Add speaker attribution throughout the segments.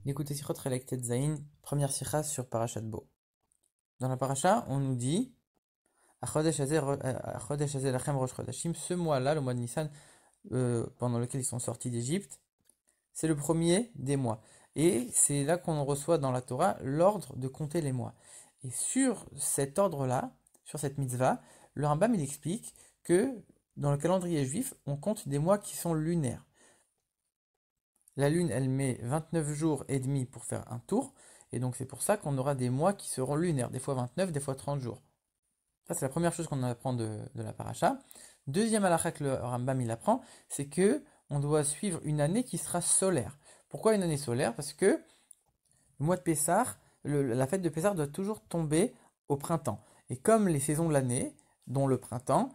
Speaker 1: Écoutez Sichot Chelek Tet Zayin, première sikha sur Parashat Bo. Dans la paracha, on nous dit Achodesh hazeh lachem rosh chodashim, ce mois-là, le mois de Nissan, pendant lequel ils sont sortis d'Égypte, c'est le premier des mois. Et c'est là qu'on reçoit dans la Torah l'ordre de compter les mois. Et sur cet ordre-là, sur cette mitzvah, le Rambam il explique que dans le calendrier juif, on compte des mois qui sont lunaires. La lune, elle met 29 jours et demi pour faire un tour, et donc c'est pour ça qu'on aura des mois qui seront lunaires, des fois 29, des fois 30 jours. Ça, c'est la première chose qu'on apprend de la paracha. Deuxième halakha que le Rambam il apprend, c'est que on doit suivre une année qui sera solaire. Pourquoi une année solaire? Parce que le mois de Pessah, la fête de Pessah doit toujours tomber au printemps. Et comme les saisons de l'année, dont le printemps,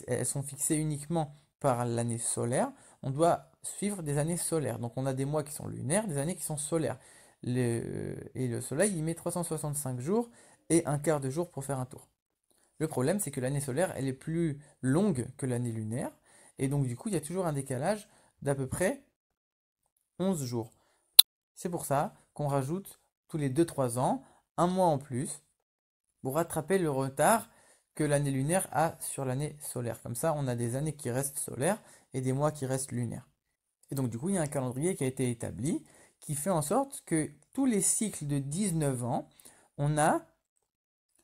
Speaker 1: elles sont fixées uniquement par l'année solaire, on doit suivre des années solaires. Donc on a des mois qui sont lunaires, des années qui sont solaires. Et le soleil, il met 365 jours et un quart de jour pour faire un tour. Le problème, c'est que l'année solaire, elle est plus longue que l'année lunaire. Et donc du coup, il y a toujours un décalage d'à peu près 11 jours. C'est pour ça qu'on rajoute tous les 2-3 ans un mois en plus pour rattraper le retard que l'année lunaire a sur l'année solaire. Comme ça, on a des années qui restent solaires et des mois qui restent lunaires. Et donc du coup, il y a un calendrier qui a été établi qui fait en sorte que tous les cycles de 19 ans, on a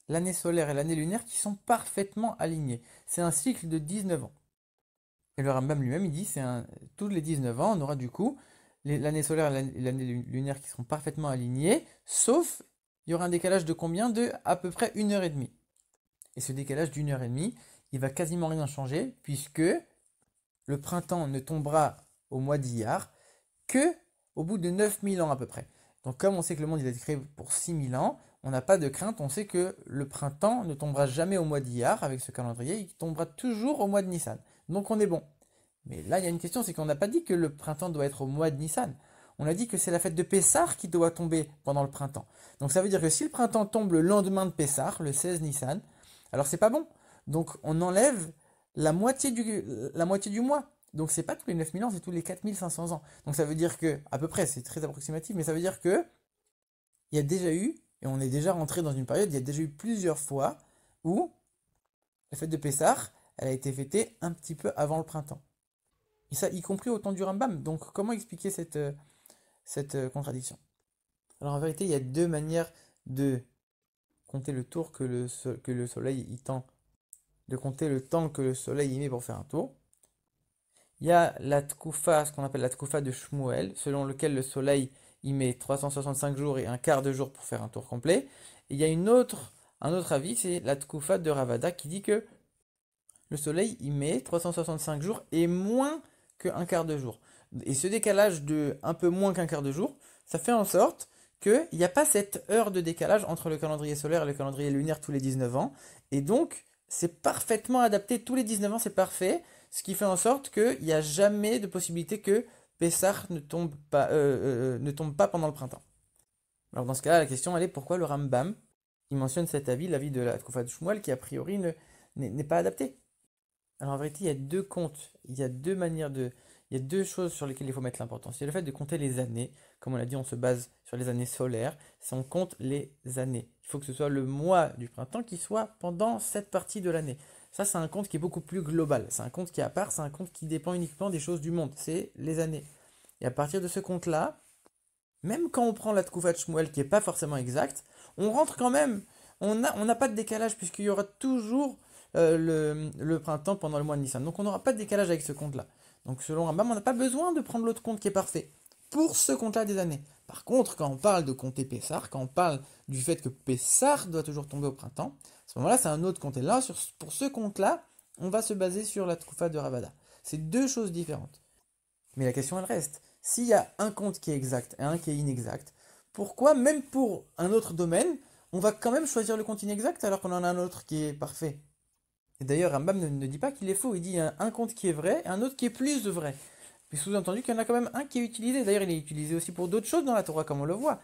Speaker 1: l'année solaire et l'année lunaire qui sont parfaitement alignés. C'est un cycle de 19 ans. Et le Rambam lui-même, il dit, tous les 19 ans, on aura du coup l'année solaire et l'année lunaire qui seront parfaitement alignées, sauf, il y aura un décalage de combien? De à peu près 1 heure et demie. Et ce décalage d'1 heure et demie, il va quasiment rien changer, puisque le printemps ne tombera au mois d'Iyar que au bout de 9000 ans à peu près. Donc comme on sait que le monde il a été créé pour 6000 ans, on n'a pas de crainte, on sait que le printemps ne tombera jamais au mois d'Iyar avec ce calendrier, il tombera toujours au mois de Nissan. Donc on est bon. Mais là il y a une question, c'est qu'on n'a pas dit que le printemps doit être au mois de Nissan. On a dit que c'est la fête de Pessah qui doit tomber pendant le printemps. Donc ça veut dire que si le printemps tombe le lendemain de Pessah, le 16 Nissan, alors c'est pas bon. Donc on enlève la moitié du mois. Donc c'est pas tous les 9000 ans, c'est tous les 4500 ans. Donc ça veut dire que, à peu près, c'est très approximatif, mais ça veut dire que il y a déjà eu, et on est déjà rentré dans une période, il y a déjà eu plusieurs fois où la fête de Pessah, elle a été fêtée un petit peu avant le printemps. Et ça, y compris au temps du Rambam. Donc comment expliquer cette contradiction? Alors en vérité, il y a deux manières de compter le tour que le soleil y tend, de compter le temps que le soleil y met pour faire un tour. Il y a la tkoufa, ce qu'on appelle la tkoufa de Shmuel, selon lequel le soleil y met 365 jours et un quart de jour pour faire un tour complet. Et il y a un autre avis, c'est la tkoufa de Ravada qui dit que le soleil y met 365 jours et moins qu'un quart de jour. Et ce décalage de un peu moins qu'un quart de jour, ça fait en sorte qu'il n'y a pas cette heure de décalage entre le calendrier solaire et le calendrier lunaire tous les 19 ans. Et donc, c'est parfaitement adapté, tous les 19 ans, c'est parfait. Ce qui fait en sorte qu'il n'y a jamais de possibilité que Pessah ne tombe pas pendant le printemps. Alors dans ce cas-là, la question elle est pourquoi le Rambam, il mentionne cet avis, l'avis de la Tkoufa de Shmuel, qui a priori n'est pas adapté. Alors en vérité, il y a deux comptes, il y a deux choses sur lesquelles il faut mettre l'importance. Il y a le fait de compter les années. Comme on l'a dit, on se base sur les années solaires. Si on compte les années, il faut que ce soit le mois du printemps qui soit pendant cette partie de l'année. Ça, c'est un compte qui est beaucoup plus global. C'est un compte qui est à part, c'est un compte qui dépend uniquement des choses du monde. C'est les années. Et à partir de ce compte-là, même quand on prend la Tkoufa de Shmuel qui n'est pas forcément exacte, on rentre quand même. On n'a pas de décalage puisqu'il y aura toujours le printemps pendant le mois de Nissan. Donc on n'aura pas de décalage avec ce compte-là. Donc selon Rambam, on n'a pas besoin de prendre l'autre compte qui est parfait pour ce compte-là des années. Par contre, quand on parle de compter Pessah, quand on parle du fait que Pessah doit toujours tomber au printemps, à ce moment-là, c'est un autre compte. Et là, pour ce compte-là, on va se baser sur la Tkoufa de Ravada. C'est deux choses différentes. Mais la question, elle reste. S'il y a un compte qui est exact et un qui est inexact, pourquoi, même pour un autre domaine, on va quand même choisir le compte inexact alors qu'on en a un autre qui est parfait? Et d'ailleurs, Rambam ne dit pas qu'il est faux, il dit il y a un compte qui est vrai et un autre qui est plus vrai. Mais sous-entendu qu'il y en a quand même un qui est utilisé. D'ailleurs, il est utilisé aussi pour d'autres choses dans la Torah, comme on le voit.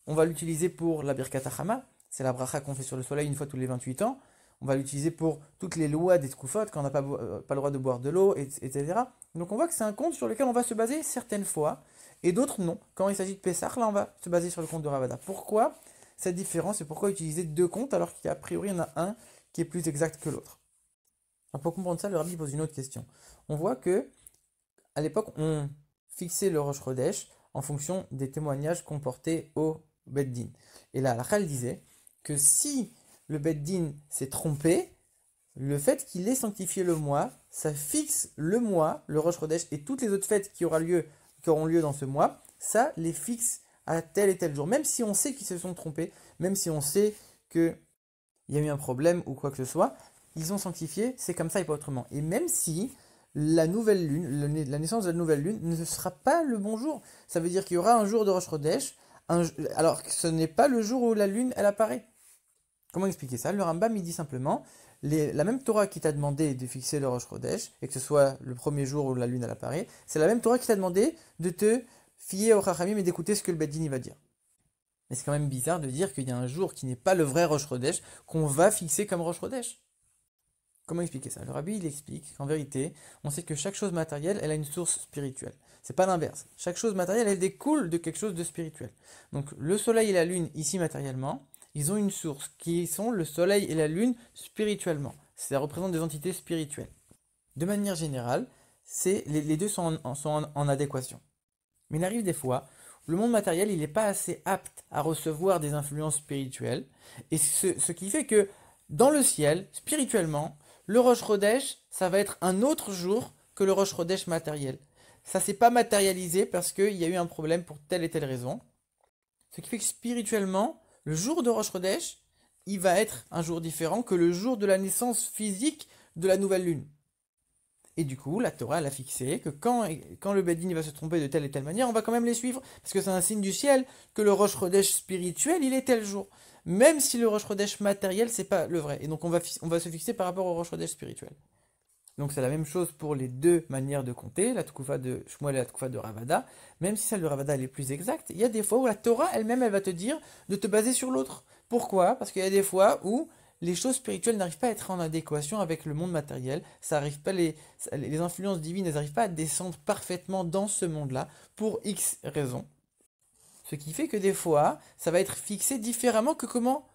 Speaker 1: On va l'utiliser pour la Birkat Hachama, c'est la bracha qu'on fait sur le soleil une fois tous les 28 ans. On va l'utiliser pour toutes les lois des Tkoufot, quand on n'a pas le droit de boire de l'eau, etc. Donc on voit que c'est un compte sur lequel on va se baser certaines fois. et d'autres non. Quand il s'agit de Pessah, là on va se baser sur le compte de Ravada. Pourquoi cette différence et pourquoi utiliser deux comptes alors qu'a priori il y en a un qui est plus exact que l'autre? Alors, pour comprendre ça, le rabbi pose une autre question. On voit que à l'époque, on fixait le Rosh Chodesh en fonction des témoignages qu'on portait au Bet Din. Et là, la Chal disait que si le Bet Din s'est trompé, le fait qu'il ait sanctifié le mois, ça fixe le mois, le Rosh Chodesh et toutes les autres fêtes qui auront lieu dans ce mois, ça les fixe à tel et tel jour. Même si on sait qu'ils se sont trompés, même si on sait qu'il y a eu un problème ou quoi que ce soit, ils ont sanctifié, c'est comme ça et pas autrement. Et même si la nouvelle lune, la naissance de la nouvelle lune ne sera pas le bon jour, ça veut dire qu'il y aura un jour de Rosh Chodesh, alors que ce n'est pas le jour où la lune elle apparaît. Comment expliquer ça? Le Rambam il dit simplement, la même Torah qui t'a demandé de fixer le Rosh Chodesh, et que ce soit le premier jour où la lune elle apparaît, c'est la même Torah qui t'a demandé de te fier au Chachamim et d'écouter ce que le Beddin va dire. Mais c'est quand même bizarre de dire qu'il y a un jour qui n'est pas le vrai Rosh Chodesh qu'on va fixer comme Rosh Chodesh. Comment expliquer ça? Le Rabbi il explique qu'en vérité, on sait que chaque chose matérielle, elle a une source spirituelle. C'est pas l'inverse. Chaque chose matérielle, elle découle de quelque chose de spirituel. Donc le soleil et la lune, ici matériellement, ils ont une source qui sont le soleil et la lune spirituellement. Ça représente des entités spirituelles. De manière générale, les deux sont en adéquation. Mais il arrive des fois, où le monde matériel, il n'est pas assez apte à recevoir des influences spirituelles. Et ce qui fait que dans le ciel, spirituellement, le Rosh Chodesh, ça va être un autre jour que le Rosh Chodesh matériel. Ça s'est pas matérialisé parce qu'il y a eu un problème pour telle et telle raison. Ce qui fait que spirituellement, le jour de Rosh Chodesh, il va être un jour différent que le jour de la naissance physique de la nouvelle lune. Et du coup, la Torah, elle a fixé que quand le Beddin va se tromper de telle et telle manière, on va quand même les suivre, parce que c'est un signe du ciel que le Rosh Chodesh spirituel, il est tel jour. Même si le Rosh Chodesh matériel, c'est pas le vrai. Et donc on va se fixer par rapport au Rosh Chodesh spirituel. Donc c'est la même chose pour les deux manières de compter, la Tekoufa de Shmuel et la Tekoufa de Ravada. Même si celle de Ravada elle est plus exacte, il y a des fois où la Torah elle-même elle va te dire de te baser sur l'autre. Pourquoi? Parce qu'il y a des fois où les choses spirituelles n'arrivent pas à être en adéquation avec le monde matériel. Ça arrive pas les influences divines, elles n'arrivent pas à descendre parfaitement dans ce monde-là pour X raisons. Ce qui fait que des fois, ça va être fixé différemment que comment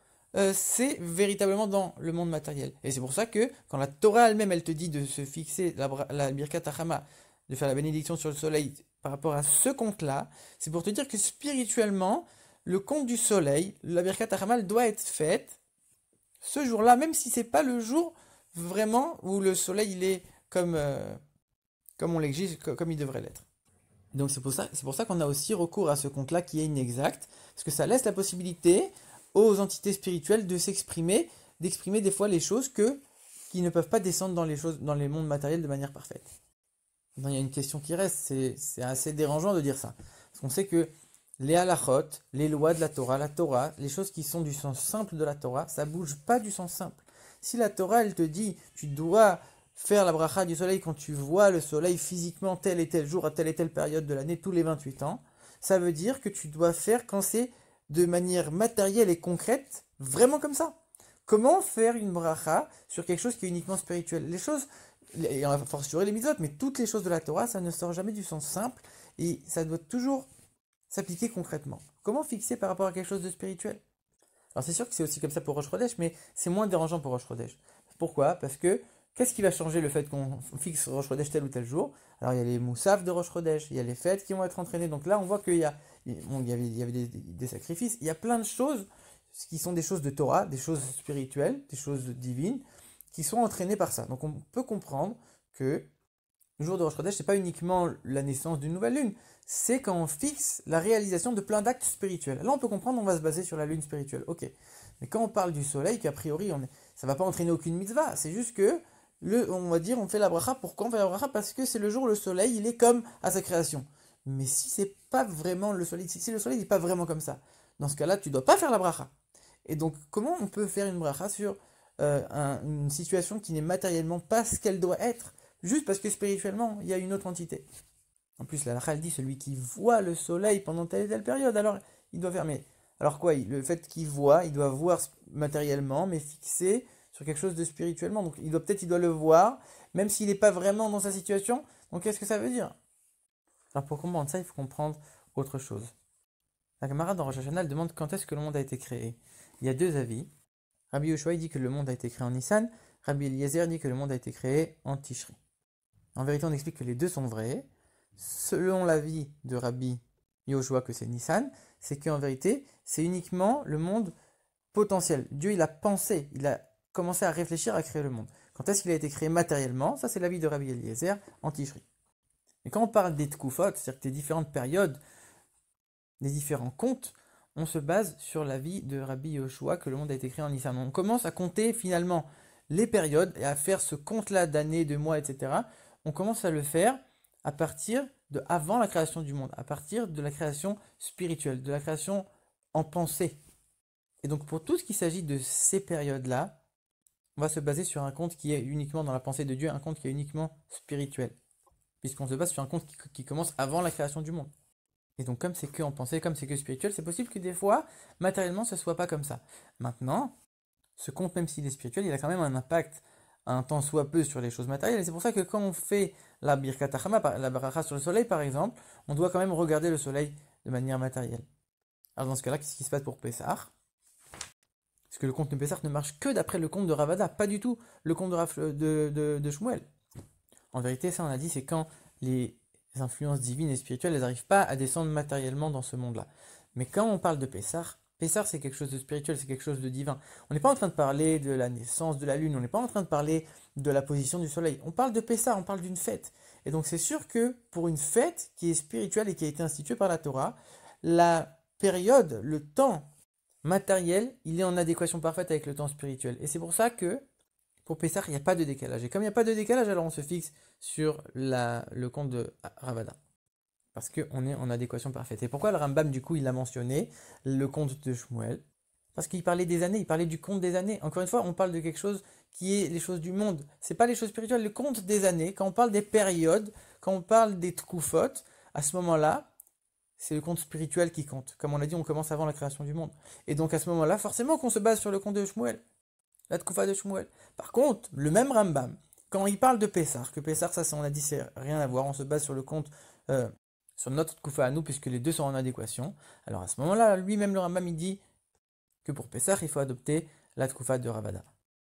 Speaker 1: c'est véritablement dans le monde matériel. Et c'est pour ça que quand la Torah elle-même, elle te dit de se fixer la Birkat Hachama, de faire la bénédiction sur le soleil par rapport à ce compte-là, c'est pour te dire que spirituellement, le compte du soleil, la Birkat Hachama, elle doit être faite ce jour-là, même si c'est pas le jour vraiment où le soleil il est comme on l'exige, comme il devrait l'être. Donc c'est pour ça qu'on a aussi recours à ce compte-là qui est inexact, parce que ça laisse la possibilité aux entités spirituelles de s'exprimer, d'exprimer des fois les choses qui ne peuvent pas descendre dans les mondes matériels de manière parfaite. Donc, il y a une question qui reste, c'est assez dérangeant de dire ça. Parce qu'on sait que les halachot, les lois de la Torah, les choses qui sont du sens simple de la Torah, ça bouge pas du sens simple. Si la Torah, elle te dit, tu dois faire la bracha du soleil quand tu vois le soleil physiquement tel et tel jour à telle et telle période de l'année, tous les 28 ans, ça veut dire que tu dois faire quand c'est de manière matérielle et concrète, vraiment comme ça. Comment faire une bracha sur quelque chose qui est uniquement spirituel? Les choses, et on va fortiori les mitzvot, mais toutes les choses de la Torah, ça ne sort jamais du sens simple et ça doit toujours s'appliquer concrètement. Comment fixer par rapport à quelque chose de spirituel? Alors c'est sûr que c'est aussi comme ça pour Rosh Chodesh, mais c'est moins dérangeant pour Rosh Chodesh. Pourquoi? Parce que qu'est-ce qui va changer le fait qu'on fixe Rosh Chodesh tel ou tel jour? Alors il y a les moussaf de Rosh Chodesh, il y a les fêtes qui vont être entraînées. Donc là on voit qu'il y avait des sacrifices, il y a plein de choses qui sont des choses de Torah, des choses spirituelles, des choses divines, qui sont entraînées par ça. Donc on peut comprendre que le jour de Rosh Chodesh, c'est pas uniquement la naissance d'une nouvelle lune, c'est quand on fixe la réalisation de plein d'actes spirituels. Là, on peut comprendre, on va se baser sur la lune spirituelle. Ok. Mais quand on parle du soleil, qu'a priori, ça va pas entraîner aucune mitzvah. C'est juste que, on va dire, on fait la bracha. Pourquoi on fait la bracha? Parce que c'est le jour où le soleil, il est comme à sa création. Mais si c'est pas vraiment le soleil, si le soleil n'est pas vraiment comme ça, dans ce cas-là, tu dois pas faire la bracha. Et donc, comment on peut faire une bracha sur une situation qui n'est matériellement pas ce qu'elle doit être, juste parce que spirituellement, il y a une autre entité? En plus, la halakha dit celui qui voit le soleil pendant telle et telle période, alors il doit fermer. Alors quoi? Le fait qu'il voit, il doit voir matériellement, mais fixé sur quelque chose de spirituellement. Donc il doit le voir, même s'il n'est pas vraiment dans sa situation. Donc qu'est-ce que ça veut dire? Alors pour comprendre ça, il faut comprendre autre chose. La Gemara dans Rosh Hashanah demande quand est-ce que le monde a été créé. Il y a deux avis. Rabbi Yoshua dit que le monde a été créé en Nissan. Rabbi Eliezer dit que le monde a été créé en Tishri. En vérité, on explique que les deux sont vrais. Selon l'avis de Rabbi Yoshua que c'est Nissan, c'est qu'en vérité, c'est uniquement le monde potentiel. Dieu, il a pensé, il a commencé à réfléchir à créer le monde. Quand est-ce qu'il a été créé matériellement? Ça, c'est l'avis de Rabbi Eliezer en Tishri. Et quand on parle des Tkufot, c'est-à-dire des différentes périodes, des différents contes, on se base sur l'avis de Rabbi Yoshua que le monde a été créé en Nissan. On commence à compter finalement les périodes et à faire ce compte-là d'années, de mois, etc. On commence à le faire à partir de avant la création du monde, à partir de la création spirituelle, de la création en pensée. Et donc pour tout ce qui s'agit de ces périodes-là, on va se baser sur un compte qui est uniquement dans la pensée de Dieu, un compte qui est uniquement spirituel. Puisqu'on se base sur un compte qui commence avant la création du monde. Et donc comme c'est que en pensée, comme c'est que spirituel, c'est possible que des fois, matériellement, ce ne soit pas comme ça. Maintenant, ce compte, même s'il est spirituel, il a quand même un impact, un tant soit peu, sur les choses matérielles. Et c'est pour ça que quand on fait la Birkat Hachama, la bracha sur le soleil par exemple, on doit quand même regarder le soleil de manière matérielle. Alors dans ce cas-là, qu'est-ce qui se passe pour Pessah? Parce que le compte de Pessah ne marche que d'après le compte de Ravada, pas du tout le compte de Shmuel. En vérité, ça on a dit, c'est quand les influences divines et spirituelles, elles n'arrivent pas à descendre matériellement dans ce monde-là. Mais quand on parle de Pessah, Pessah c'est quelque chose de spirituel, c'est quelque chose de divin. On n'est pas en train de parler de la naissance de la lune, on n'est pas en train de parler de la position du soleil. On parle de Pessah, on parle d'une fête. Et donc c'est sûr que pour une fête qui est spirituelle et qui a été instituée par la Torah, la période, le temps matériel, il est en adéquation parfaite avec le temps spirituel. Et c'est pour ça que pour Pessah, il n'y a pas de décalage. Et comme il n'y a pas de décalage, alors on se fixe sur le compte de Ravada. Parce qu'on est en adéquation parfaite. Et pourquoi le Rambam, du coup, il a mentionné le compte de Shmuel? Parce qu'il parlait des années, il parlait du compte des années. Encore une fois, on parle de quelque chose qui est les choses du monde. C'est pas les choses spirituelles, le compte des années. Quand on parle des périodes, quand on parle des tkufot, à ce moment-là, c'est le compte spirituel qui compte. Comme on l'a dit, on commence avant la création du monde. Et donc à ce moment-là, forcément qu'on se base sur le compte de Shmuel. La Tkufa de Shmuel. Par contre, le même Rambam, quand il parle de Pessah, que Pessah, ça on a dit, c'est rien à voir, on se base sur le compte, sur notre Tkufa à nous, puisque les deux sont en adéquation. Alors à ce moment-là, lui-même le Rambam, il dit que pour Pessah, il faut adopter la Tkufa de Ravada.